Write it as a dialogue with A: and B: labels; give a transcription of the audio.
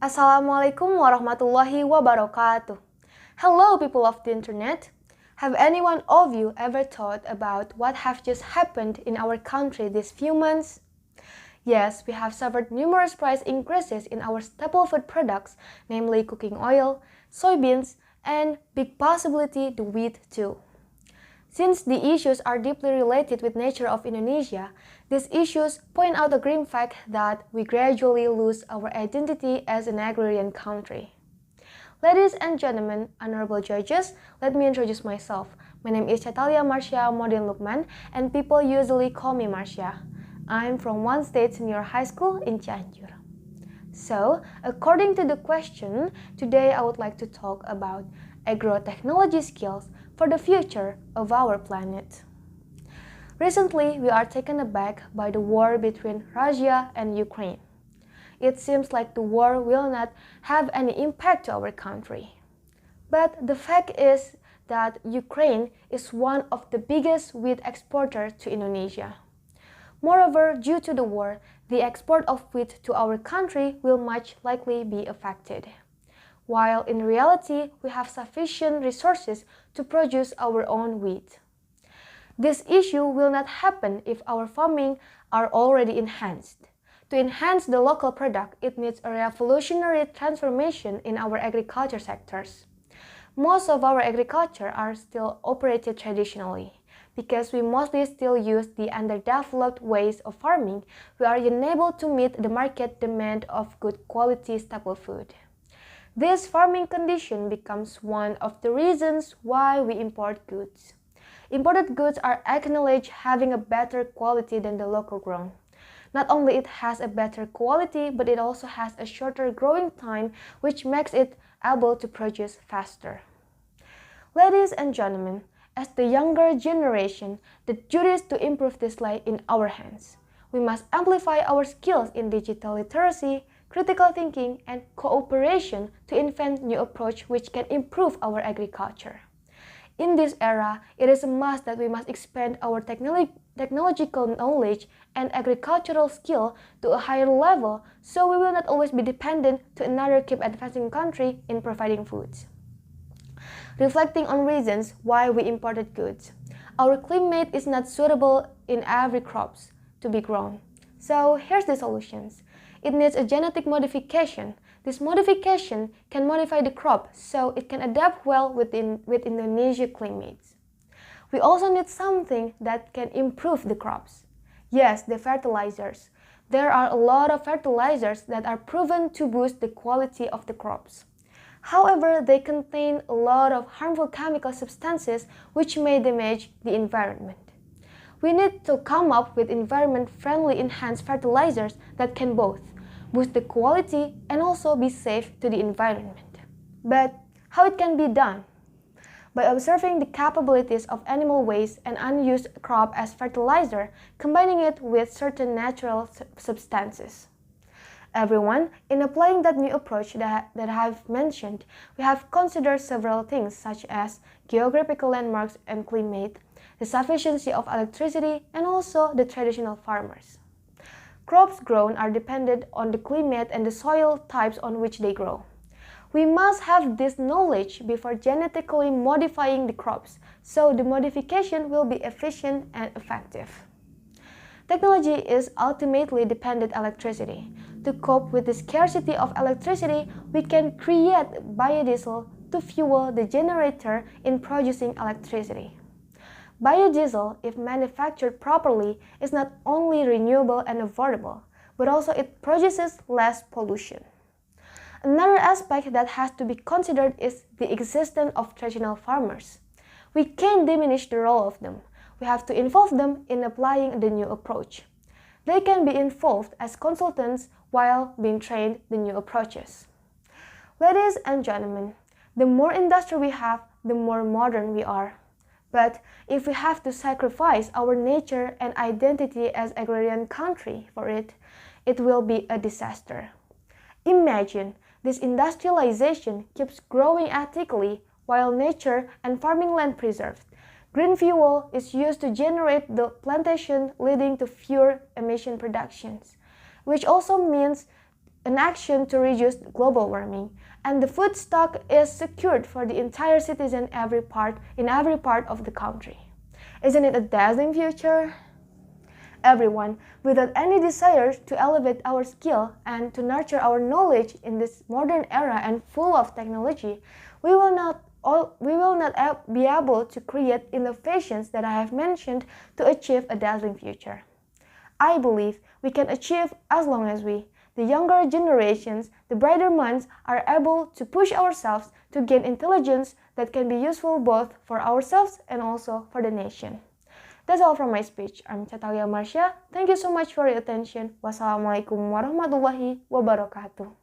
A: Assalamualaikum warahmatullahi wabarakatuh. Hello people of the internet. Have any one of you ever thought about what have just happened in our country these few months? Yes, we have suffered numerous price increases in our staple food products, namely cooking oil, soybeans, and big possibility the wheat too. Since the issues are deeply related with nature of Indonesia, these issues point out the grim fact that we gradually lose our identity as an agrarian country. Ladies and gentlemen, honorable judges, let me introduce myself. My name is Chatalia Marchya Modin Lukman, and people usually call me Marchya. I'm from one state senior high school in Cianjur. So, according to the question, today I would like to talk about agrotechnology skills for the future of our planet. Recently, we are taken aback by the war between Russia and Ukraine. It seems like the war will not have any impact to our country. But the fact is that Ukraine is one of the biggest wheat exporters to Indonesia. Moreover, due to the war, the export of wheat to our country will much likely be affected. While in reality, we have sufficient resources to produce our own wheat. This issue will not happen if our farming are already enhanced. To enhance the local product, it needs a revolutionary transformation in our agriculture sectors. Most of our agriculture are still operated traditionally. Because we mostly still use the underdeveloped ways of farming, we are unable to meet the market demand of good quality staple food. This farming condition becomes one of the reasons why we import goods. Imported goods are acknowledged having a better quality than the local grown. Not only it has a better quality, but it also has a shorter growing time, which makes it able to produce faster. Ladies and gentlemen, as the younger generation, the duties to improve this lie in our hands. We must amplify our skills in digital literacy, critical thinking, and cooperation to invent new approaches which can improve our agriculture. In this era, it is a must that we must expand our technological knowledge and agricultural skill to a higher level so we will not always be dependent to another keep advancing country in providing foods. Reflecting on reasons why we imported goods. Our climate is not suitable in every crops to be grown. So here's the solutions. It needs a genetic modification. This modification can modify the crop so it can adapt well with Indonesia climates. We also need something that can improve the crops. Yes, the fertilizers. There are a lot of fertilizers that are proven to boost the quality of the crops. However, they contain a lot of harmful chemical substances which may damage the environment. We need to come up with environment-friendly enhanced fertilizers that can both boost the quality and also be safe to the environment. But how it can be done? By observing the capabilities of animal waste and unused crop as fertilizer, combining it with certain natural substances. Everyone, in applying that new approach that I have mentioned, we have considered several things such as geographical landmarks and climate, the sufficiency of electricity, and also the traditional farmers. Crops grown are dependent on the climate and the soil types on which they grow. We must have this knowledge before genetically modifying the crops, so the modification will be efficient and effective. Technology is ultimately dependent on electricity. To cope with the scarcity of electricity, we can create biodiesel to fuel the generator in producing electricity. Biodiesel, if manufactured properly, is not only renewable and affordable, but also it produces less pollution. Another aspect that has to be considered is the existence of traditional farmers. We can't diminish the role of them. We have to involve them in applying the new approach. They can be involved as consultants while being trained the new approaches. Ladies and gentlemen, the more industry we have, the more modern we are. But if we have to sacrifice our nature and identity as agrarian country for it, it will be a disaster. Imagine this industrialization keeps growing ethically while nature and farming land preserved. Green fuel is used to generate the plantation, leading to fewer emission productions, which also means an action to reduce global warming, and the food stock is secured for the entire citizen in every part of the country. Isn't it a dazzling future? Everyone, without any desire to elevate our skill and to nurture our knowledge in this modern era and full of technology, we will not be able to create innovations that I have mentioned to achieve a dazzling future. I believe we can achieve as long as we, the younger generations, the brighter minds, are able to push ourselves to gain intelligence that can be useful both for ourselves and also for the nation. That's all from my speech. I'm Chatalia Marchya. Thank you so much for your attention. Wassalamualaikum warahmatullahi wabarakatuh.